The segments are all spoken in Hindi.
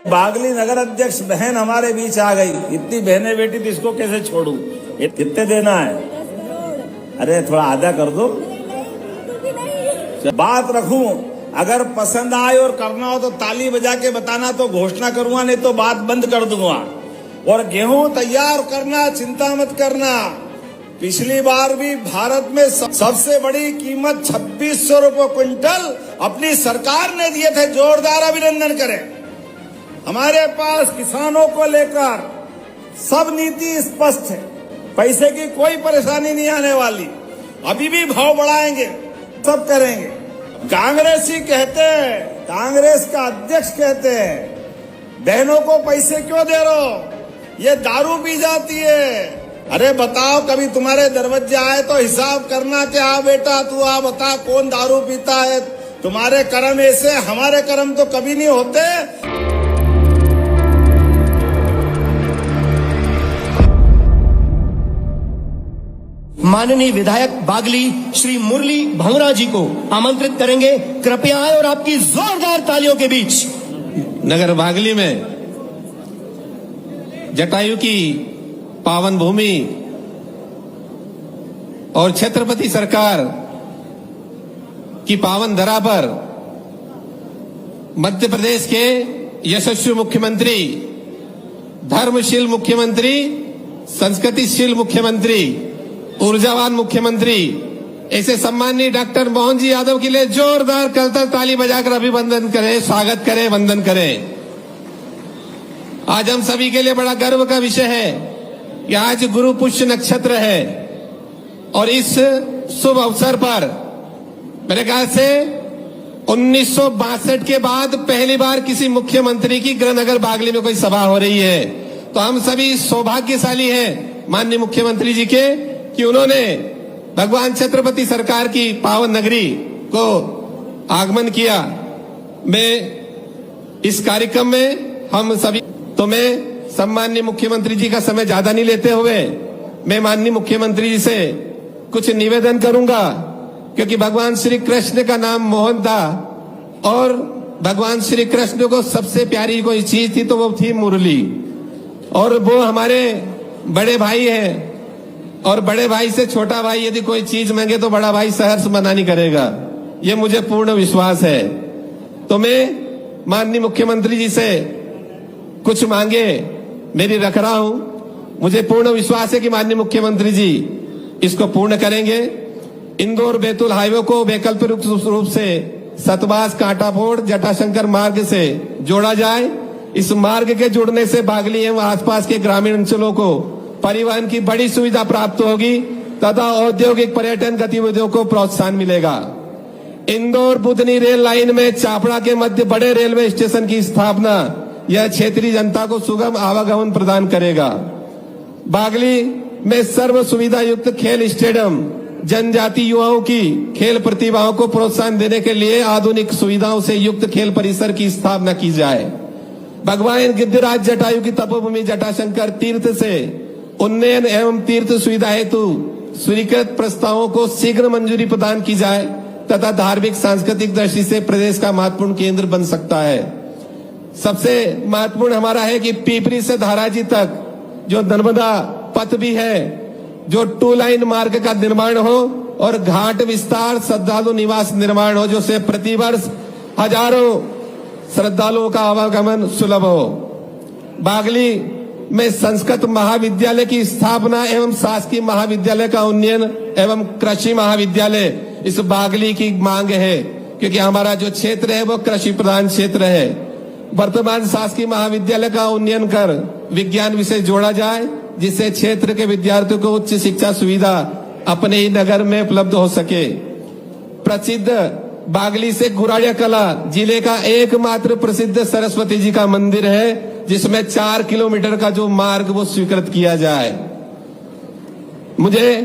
बागली नगर अध्यक्ष बहन हमारे बीच आ गई। इतनी बहनें बेटी तो इसको कैसे छोड़ूं? ये कितने देना है? अरे थोड़ा आधा कर दो। बात रखूं, अगर पसंद आए और करना हो तो ताली बजा के बताना, तो घोषणा करूंगा, नहीं तो बात बंद कर दूंगा। और गेहूं तैयार करना, चिंता मत करना। पिछली बार भी भारत में सबसे बड़ी कीमत 2600 रुपये क्विंटल अपनी सरकार ने दिए थे। जोरदार अभिनंदन करें। हमारे पास किसानों को लेकर सब नीति स्पष्ट है। पैसे की कोई परेशानी नहीं आने वाली। अभी भी भाव बढ़ाएंगे, सब करेंगे। कांग्रेसी कहते हैं, कांग्रेस का अध्यक्ष कहते हैं, बहनों को पैसे क्यों दे रहे हो? ये दारू पी जाती है। अरे बताओ, कभी तुम्हारे दरवाजे आए तो हिसाब करना कि हाँ बेटा तू आ बता कौन दारू पीता है। तुम्हारे कर्म ऐसे, हमारे कर्म तो कभी नहीं होते। माननीय विधायक बागली श्री मुरली भंवरा जी को आमंत्रित करेंगे। कृपया आए और आपकी जोरदार तालियों के बीच। नगर बागली में जटायु की पावन भूमि और छत्रपति सरकार की पावन धरा पर मध्य प्रदेश के यशस्वी मुख्यमंत्री, धर्मशील मुख्यमंत्री, संस्कृतिशील मुख्यमंत्री, ऊर्जावान मुख्यमंत्री, ऐसे सम्माननीय डॉक्टर मोहन जी यादव के लिए जोरदार करताल ताली बजाकर अभिनंदन करें, स्वागत करें, वंदन करें। आज हम सभी के लिए बड़ा गर्व का विषय है कि आज गुरु पुष्य नक्षत्र है और इस शुभ अवसर पर मेरे ख्याल से 1962 के बाद पहली बार किसी मुख्यमंत्री की गृहनगर बागली में कोई सभा हो रही है। तो हम सभी सौभाग्यशाली हैं माननीय मुख्यमंत्री जी के कि उन्होंने भगवान छत्रपति सरकार की पावन नगरी को आगमन किया। मैं इस कार्यक्रम में हम सभी, तो मैं सम्माननीय मुख्यमंत्री जी का समय ज्यादा नहीं लेते हुए मैं माननीय मुख्यमंत्री जी से कुछ निवेदन करूंगा, क्योंकि भगवान श्री कृष्ण का नाम मोहन था और भगवान श्री कृष्ण को सबसे प्यारी कोई चीज थी तो वो थी मुरली। और वो हमारे बड़े भाई हैं और बड़े भाई से छोटा भाई यदि कोई चीज मांगे तो बड़ा भाई सहर्ष मना नहीं करेगा, ये मुझे पूर्ण विश्वास है। तो मैं माननीय मुख्यमंत्री जी से कुछ मांगे मेरी रख रहा हूं। मुझे पूर्ण विश्वास है कि माननीय मुख्यमंत्री जी इसको पूर्ण करेंगे। इंदौर बैतूल हाईवे को वैकल्पिक रूप से सतबास कांटाफोड़ जटाशंकर मार्ग से जोड़ा जाए। इस मार्ग के जुड़ने से बागली एवं आसपास के ग्रामीण अंचलों को परिवहन की बड़ी सुविधा प्राप्त होगी तथा औद्योगिक पर्यटन गतिविधियों को प्रोत्साहन मिलेगा। इंदौर बुधनी रेल लाइन में चापड़ा के मध्य बड़े रेलवे स्टेशन की स्थापना यह क्षेत्रीय जनता को सुगम आवागमन प्रदान करेगा। बागली में सर्व सुविधा युक्त खेल स्टेडियम, जनजाति युवाओं की खेल प्रतिभाओं को प्रोत्साहन देने के लिए आधुनिक सुविधाओं से युक्त खेल परिसर की स्थापना की जाए। भगवान गिद्धराज जटायु की तपोभूमि जटाशंकर तीर्थ से उन्नयन एवं तीर्थ सुविधा हेतु स्वीकृत प्रस्तावों को शीघ्र मंजूरी प्रदान की जाए तथा धार्मिक सांस्कृतिक दृष्टि से प्रदेश का महत्वपूर्ण केंद्र बन सकता है। सबसे महत्वपूर्ण हमारा है कि पीपरी से धाराजी तक जो नर्मदा पथ भी है, जो 2 लाइन मार्ग का निर्माण हो और घाट विस्तार, श्रद्धालु निवास निर्माण हो, जो से प्रतिवर्ष हजारों श्रद्धालुओं का आवागमन सुलभ हो। बागली में संस्कृत महाविद्यालय की स्थापना एवं शासकीय महाविद्यालय का उन्नयन एवं कृषि महाविद्यालय इस बागली की मांग है, क्योंकि हमारा जो क्षेत्र है वो कृषि प्रधान क्षेत्र है। वर्तमान शासकीय महाविद्यालय का उन्नयन कर विज्ञान विषय जोड़ा जाए, जिससे क्षेत्र के विद्यार्थियों को उच्च शिक्षा सुविधा अपने ही नगर में उपलब्ध हो सके। प्रसिद्ध बागली से गुराड़िया कला जिले का एकमात्र प्रसिद्ध सरस्वती जी का मंदिर है, जिसमें 4 किलोमीटर का जो मार्ग वो स्वीकृत किया जाए। मुझे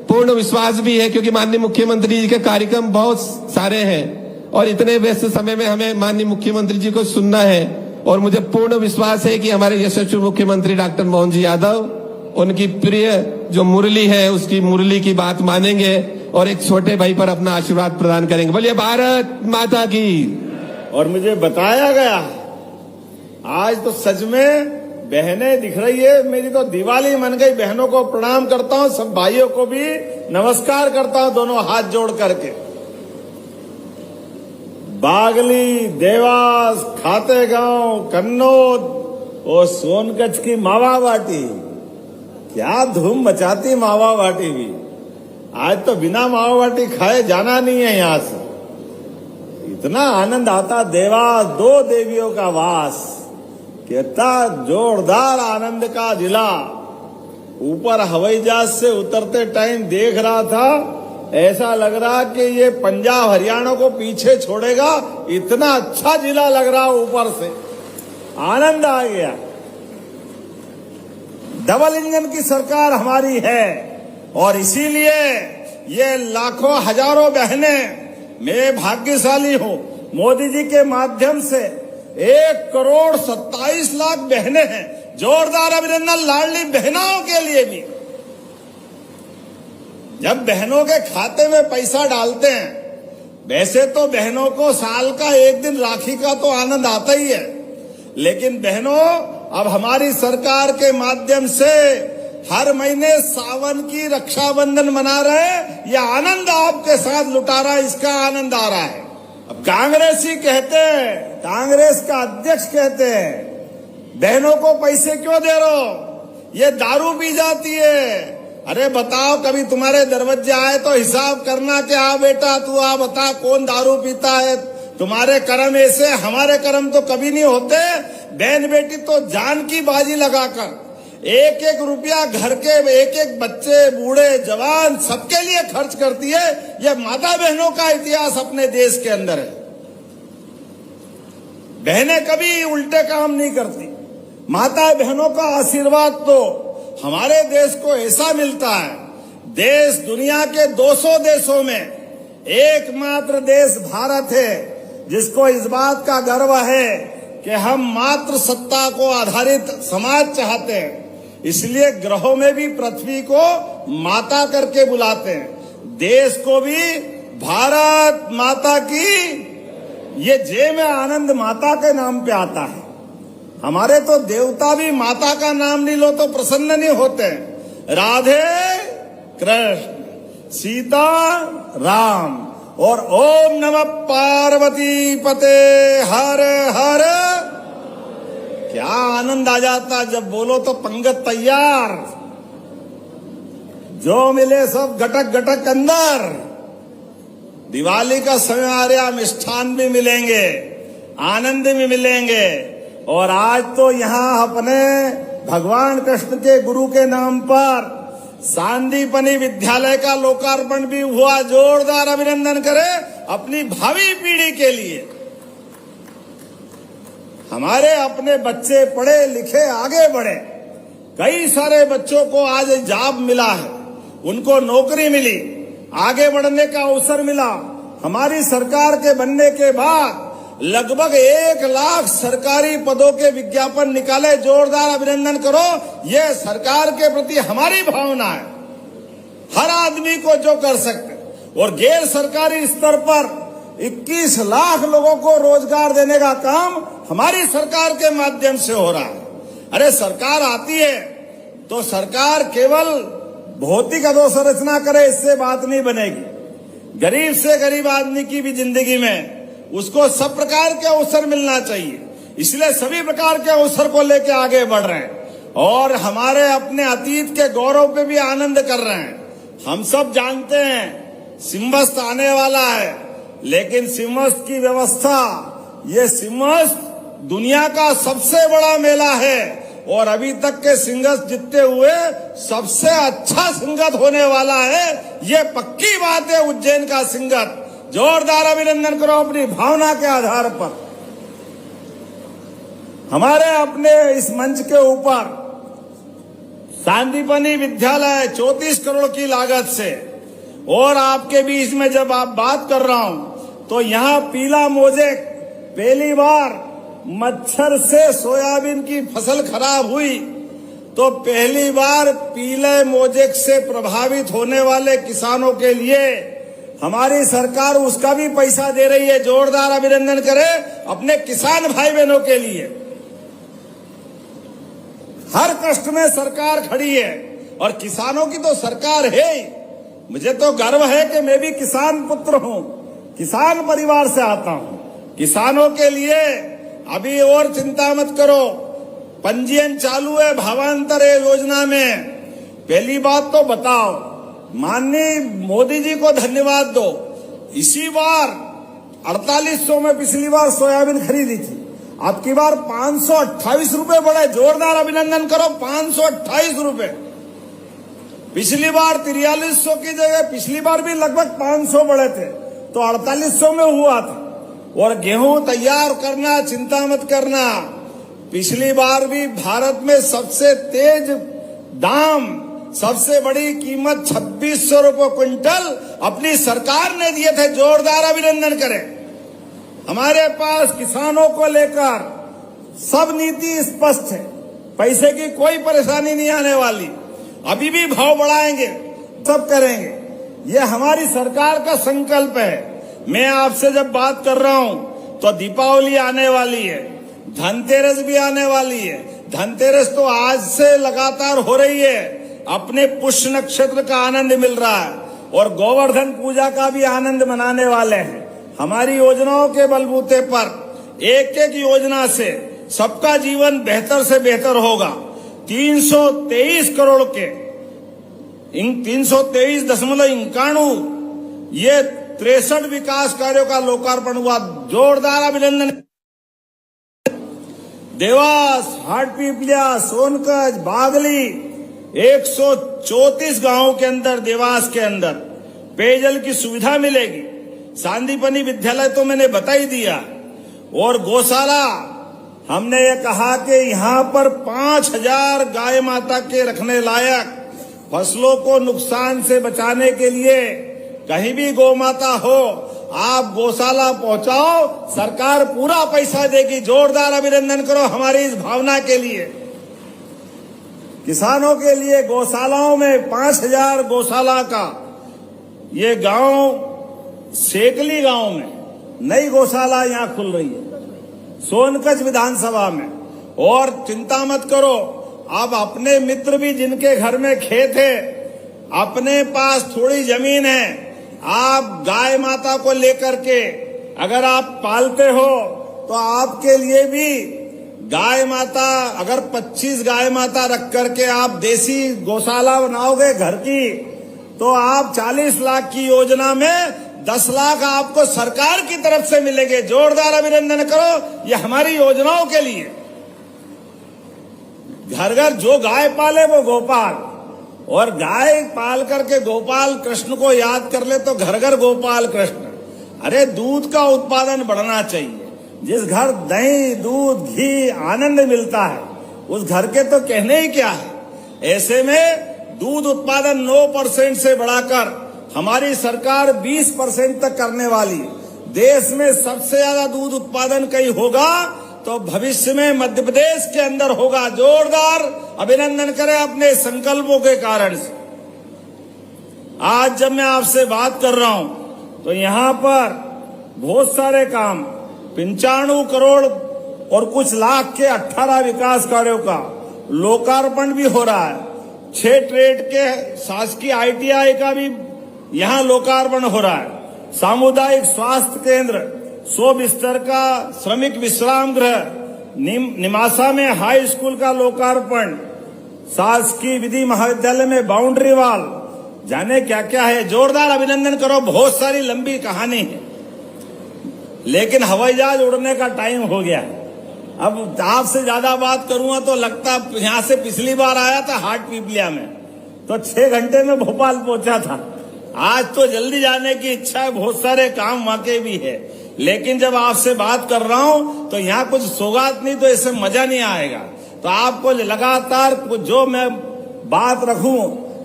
पूर्ण विश्वास भी है, क्योंकि माननीय मुख्यमंत्री जी के कार्यक्रम बहुत सारे हैं और इतने व्यस्त समय में हमें माननीय मुख्यमंत्री जी को सुनना है। और मुझे पूर्ण विश्वास है कि हमारे यशस्वी मुख्यमंत्री डॉक्टर मोहन जी यादव उनकी प्रिय जो मुरली है उसकी मुरली की बात मानेंगे और एक छोटे भाई पर अपना आशीर्वाद प्रदान करेंगे। बोलिए भारत माता की। और मुझे बताया गया आज तो सच में बहनें दिख रही है, मेरी तो दिवाली मन गई। बहनों को प्रणाम करता हूं, सब भाइयों को भी नमस्कार करता हूं, दोनों हाथ जोड़ करके। बागली, देवास, खातेगांव, कन्नौज और सोनकच्छ की मावा बाटी, क्या धूम मचाती मावा बाटी भी। आज तो बिना मावा बाटी खाए जाना नहीं है यहां से, इतना आनंद आता। देवास, 2 देवियों का वास, कितना जोरदार आनंद का जिला। ऊपर हवाई जहाज से उतरते टाइम देख रहा था, ऐसा लग रहा कि ये पंजाब हरियाणा को पीछे छोड़ेगा, इतना अच्छा जिला लग रहा ऊपर से, आनंद आ गया। डबल इंजन की सरकार हमारी है और इसीलिए ये लाखों हजारों बहनें, मैं भाग्यशाली हूं, मोदी जी के माध्यम से 1,27,00,000 बहनें हैं। जोरदार अभिनंदन लाडली बहनों के लिए भी। जब बहनों के खाते में पैसा डालते हैं, वैसे तो बहनों को साल का एक दिन राखी का तो आनंद आता ही है, लेकिन बहनों अब हमारी सरकार के माध्यम से हर महीने सावन की रक्षाबंधन मना रहे हैं। यह आनंद आपके साथ लुटा रहा है, इसका आनंद आ रहा है। अब कांग्रेसी कहते हैं, कांग्रेस का अध्यक्ष कहते हैं, बहनों को पैसे क्यों दे रहे हो, ये दारू पी जाती है। अरे बताओ, कभी तुम्हारे दरवाजे आए तो हिसाब करना कि हाँ बेटा तू आ बता कौन दारू पीता है। तुम्हारे कर्म ऐसे, हमारे कर्म तो कभी नहीं होते। बहन बेटी तो जान की बाजी लगाकर 1-1 रुपया घर के 1-1 बच्चे, बूढ़े, जवान सबके लिए खर्च करती है। यह माता बहनों का इतिहास अपने देश के अंदर है। बहनें कभी उल्टे काम नहीं करती। माता बहनों का आशीर्वाद तो हमारे देश को ऐसा मिलता है। देश दुनिया के 200 देशों में एकमात्र देश भारत है जिसको इस बात का गर्व है कि हम मातृ सत्ता को आधारित समाज चाहते हैं। इसलिए ग्रहों में भी पृथ्वी को माता करके बुलाते हैं। देश को भी भारत माता की, ये जय में आनंद माता के नाम पे आता है। हमारे तो देवता भी माता का नाम नहीं लो तो प्रसन्न नहीं होते। राधे कृष्ण, सीता राम और ओम नमः पार्वती पते हर हर। क्या आनंद आ जाता जब बोलो तो पंगत तैयार, जो मिले सब गटक गटक अंदर। दिवाली का समय आ रहा, मिष्ठान भी मिलेंगे, आनंद भी मिलेंगे। और आज तो यहाँ अपने भगवान कृष्ण के गुरु के नाम पर सांदीपनी विद्यालय का लोकार्पण भी हुआ। जोरदार अभिनंदन करें अपनी भावी पीढ़ी के लिए। हमारे अपने बच्चे पढ़े लिखे आगे बढ़े। कई सारे बच्चों को आज जॉब मिला है, उनको नौकरी मिली, आगे बढ़ने का अवसर मिला। हमारी सरकार के बनने के बाद लगभग 1 लाख सरकारी पदों के विज्ञापन निकाले। जोरदार अभिनंदन करो, ये सरकार के प्रति हमारी भावना है। हर आदमी को जो कर सकते। और गैर सरकारी स्तर पर 21 लाख लोगों को रोजगार देने का काम हमारी सरकार के माध्यम से हो रहा है। अरे सरकार आती है तो सरकार केवल भौतिक अधोसंरचना करे, इससे बात नहीं बनेगी। गरीब से गरीब आदमी की भी जिंदगी में उसको सब प्रकार के अवसर मिलना चाहिए। इसलिए सभी प्रकार के अवसर को लेकर आगे बढ़ रहे हैं और हमारे अपने अतीत के गौरव पे भी आनंद कर रहे हैं। हम सब जानते हैं सिंहस्थ आने वाला है, लेकिन सिंहस्थ की व्यवस्था, ये सिंहस्थ दुनिया का सबसे बड़ा मेला है और अभी तक के सिंहस्थ जितने हुए सबसे अच्छा सिंहस्थ होने वाला है। ये पक्की बात है उज्जैन का सिंहस्थ। जोरदार अभिनंदन करो अपनी भावना के आधार पर। हमारे अपने इस मंच के ऊपर सांदीपनी विद्यालय 34 करोड़ की लागत से, और आपके बीच में जब आप बात कर रहा हूं तो यहां पीला मोजेक, पहली बार मच्छर से सोयाबीन की फसल खराब हुई तो पहली बार पीले मोजेक से प्रभावित होने वाले किसानों के लिए हमारी सरकार उसका भी पैसा दे रही है। जोरदार अभिनंदन करें अपने किसान भाई बहनों के लिए। हर कष्ट में सरकार खड़ी है और किसानों की तो सरकार है ही। मुझे तो गर्व है कि मैं भी किसान पुत्र हूं, किसान परिवार से आता हूं। किसानों के लिए अभी और चिंता मत करो, पंजीयन चालू है भावांतर योजना में। पहली बात तो बताओ, माननीय मोदी जी को धन्यवाद दो। इसी बार 4800 में पिछली बार सोयाबीन खरीदी थी, अब की बार 528 रुपए बढ़े। जोरदार अभिनंदन करो, 528 रुपए। पिछली बार 4300 की जगह पिछली बार भी लगभग 500 बढ़े थे, तो 4800 में हुआ था। और गेहूं तैयार करना, चिंता मत करना, पिछली बार भी भारत में सबसे तेज दाम, सबसे बड़ी कीमत 2600 रुपए क्विंटल अपनी सरकार ने दिए थे। जोरदार अभिनंदन करें। हमारे पास किसानों को लेकर सब नीति स्पष्ट है, पैसे की कोई परेशानी नहीं आने वाली। अभी भी भाव बढ़ाएंगे, सब करेंगे, ये हमारी सरकार का संकल्प है। मैं आपसे जब बात कर रहा हूं तो दीपावली आने वाली है, धनतेरस भी आने वाली है। धनतेरस तो आज से लगातार हो रही है, अपने पुष्य नक्षत्र का आनंद मिल रहा है और गोवर्धन पूजा का भी आनंद मनाने वाले हैं। हमारी योजनाओं के बलबूते पर एक एक योजना से सबका जीवन बेहतर से बेहतर होगा। 323 करोड़ के 323.91 ये 63 विकास कार्यों का लोकार्पण हुआ। जोरदार अभिनंदन। देवास, हाटपिपलिया, सोनकच, बागली, 134 गांवों के अंदर, देवास के अंदर पेयजल की सुविधा मिलेगी। सांदीपनी विद्यालय तो मैंने बता ही दिया। और गौशाला, हमने ये कहा कि यहां पर 5000 गाय माता के रखने लायक, फसलों को नुकसान से बचाने के लिए कहीं भी गौ माता हो, आप गौशाला पहुंचाओ, सरकार पूरा पैसा देगी। जोरदार अभिनंदन करो हमारी इस भावना के लिए। किसानों के लिए गौशालाओं में 5000 गौशाला का, ये गांव सेकली गांव में नई गौशाला यहां खुल रही है, सोनकच विधानसभा में। और चिंता मत करो, अब अपने मित्र भी जिनके घर में खेत है, अपने पास थोड़ी जमीन है, आप गाय माता को लेकर के अगर आप पालते हो तो आपके लिए भी गाय माता, अगर 25 गाय माता रख करके आप देसी गौशाला बनाओगे घर की, तो आप 40 लाख की योजना में 10 लाख आपको सरकार की तरफ से मिलेंगे। जोरदार अभिनंदन करो, ये हमारी योजनाओं के लिए। घर घर जो गाय पाले वो गोपाल, और गाय पाल करके गोपाल कृष्ण को याद कर ले तो घर घर गोपाल कृष्ण। अरे दूध का उत्पादन बढ़ना चाहिए। जिस घर दही, दूध, घी, आनंद मिलता है, उस घर के तो कहने ही क्या है। ऐसे में दूध उत्पादन 9% से बढ़ाकर हमारी सरकार 20% तक करने वाली। देश में सबसे ज्यादा दूध उत्पादन कहीं होगा तो भविष्य में मध्य प्रदेश के अंदर होगा। जोरदार अभिनंदन करें अपने संकल्पों के कारण से। आज जब मैं आपसे बात कर रहा हूं तो यहां पर बहुत सारे काम, 95 करोड़ और कुछ लाख के 18 विकास कार्यों का लोकार्पण भी हो रहा है। 6 ट्रेड के शासकीय ITI का भी यहां लोकार्पण हो रहा है। सामुदायिक स्वास्थ्य केंद्र, 100 बिस्तर का श्रमिक विश्राम गृह, निमासा में हाई स्कूल का लोकार्पण, शासकीय विधि महाविद्यालय में बाउंड्री वॉल, जाने क्या क्या है। जोरदार अभिनंदन करो। बहुत सारी लंबी कहानी है, लेकिन हवाई जहाज उड़ने का टाइम हो गया। अब आपसे ज्यादा बात करूंगा तो लगता, यहां से पिछली बार आया था हाटपिपलिया में तो 6 घंटे में भोपाल पहुंचा था। आज तो जल्दी जाने की इच्छा है, बहुत सारे काम वाकई भी है, लेकिन जब आपसे बात कर रहा हूं तो यहाँ कुछ सौगात नहीं तो इससे मजा नहीं आएगा। तो आपको लगातार जो मैं बात रखूं,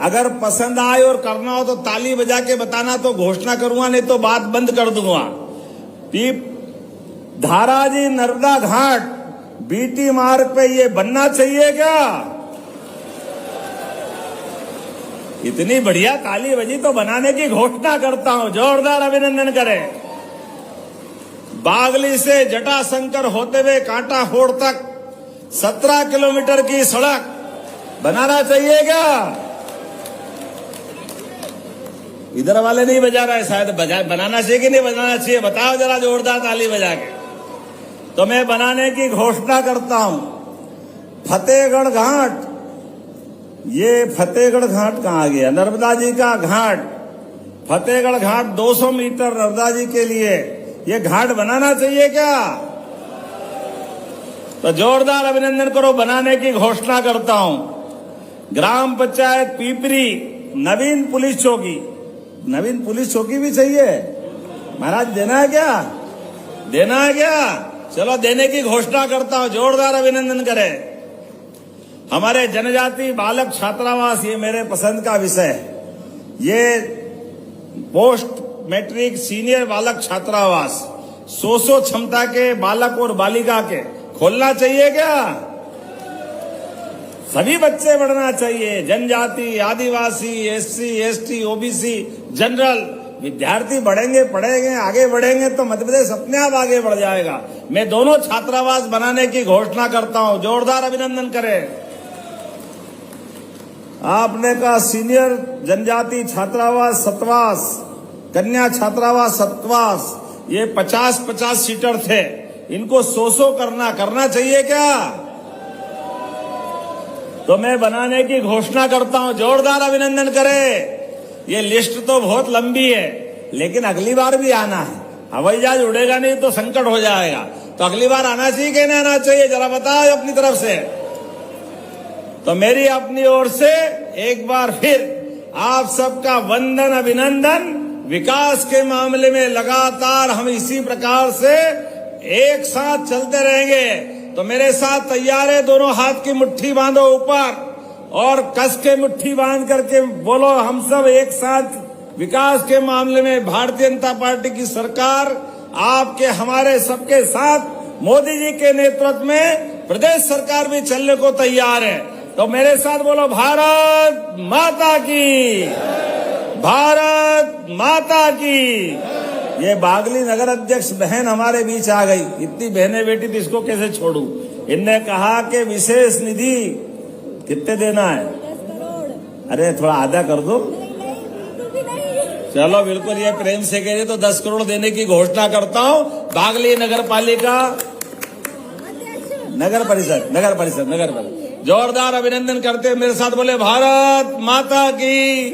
अगर पसंद आए और करना हो तो ताली बजा के बताना, तो घोषणा करूंगा, नहीं तो बात बंद कर दूंगा। धाराजी नर्मदा घाट BT मार्ग पे ये बनना चाहिए क्या? इतनी बढ़िया ताली बजी तो बनाने की घोषणा करता हूं। जोरदार अभिनंदन करें। बागली से जटाशंकर होते हुए कांटाहोड़ तक 17 किलोमीटर की सड़क बनाना चाहिए क्या? इधर वाले नहीं बजा रहा है शायद, बनाना चाहिए कि नहीं बनाना चाहिए? बताओ जरा जोरदार ताली बजा के। तो मैं बनाने की घोषणा करता हूं। फतेहगढ़ घाट, ये फतेहगढ़ घाट कहाँ गया? नर्मदा जी का घाट, फतेहगढ़ घाट 200 मीटर नर्मदा जी के लिए ये घाट बनाना चाहिए क्या? तो जोरदार अभिनंदन करो, बनाने की घोषणा करता हूं। ग्राम पंचायत पीपरी, नवीन पुलिस चौकी, नवीन पुलिस चौकी भी चाहिए महाराज, देना है क्या? देना है क्या? चलो देने की घोषणा करता हूं, जोरदार अभिनंदन करें। हमारे जनजाति बालक छात्रावास, ये मेरे पसंद का विषय है। ये पोस्ट मैट्रिक सीनियर बालक छात्रावास 100 क्षमता के बालक और बालिका के खोलना चाहिए क्या? सभी बच्चे बढ़ना चाहिए, जनजाति, आदिवासी, एससी, एसटी, ओबीसी, जनरल विद्यार्थी बढ़ेंगे, पढ़ेंगे, आगे बढ़ेंगे तो मध्य प्रदेश अपने आप आगे बढ़ जाएगा। मैं दोनों छात्रावास बनाने की घोषणा करता हूं, जोरदार अभिनंदन करें। आपने कहा सीनियर जनजाति छात्रावास सतवास, कन्या छात्रावास सतवास, ये 50-50 सीटर थे, इनको 100 करना चाहिए क्या? तो मैं बनाने की घोषणा करता हूं, जोरदार अभिनंदन करें। ये लिस्ट तो बहुत लंबी है, लेकिन अगली बार भी आना है। हवाई जहाज उड़ेगा नहीं तो संकट हो जाएगा, तो अगली बार आना चाहिए कि नहीं आना चाहिए? जरा बताओ अपनी तरफ से। तो मेरी अपनी ओर से एक बार फिर आप सबका वंदन, अभिनंदन। विकास के मामले में लगातार हम इसी प्रकार से एक साथ चलते रहेंगे। तो मेरे साथ तैयार है? दोनों हाथ की मुट्ठी बांधो ऊपर और कस के मुट्ठी बांध करके बोलो, हम सब एक साथ विकास के मामले में भारतीय जनता पार्टी की सरकार आपके हमारे सबके साथ मोदी जी के नेतृत्व में प्रदेश सरकार भी चलने को तैयार है। तो मेरे साथ बोलो, भारत माता की, भारत माता की। ये बागली नगर अध्यक्ष बहन हमारे बीच आ गई, इतनी बहनें बेटी थी, इसको कैसे छोड़ू। इनने कहा कि विशेष निधि कितने देना है? 10 करोड़। अरे थोड़ा आधा कर दो। चलो बिल्कुल, ये प्रेम से कह रहे तो 10 करोड़ देने की घोषणा करता हूं। बागली नगर पालिका, नगर परिषद, जोरदार अभिनंदन करते मेरे साथ बोले, भारत माता की।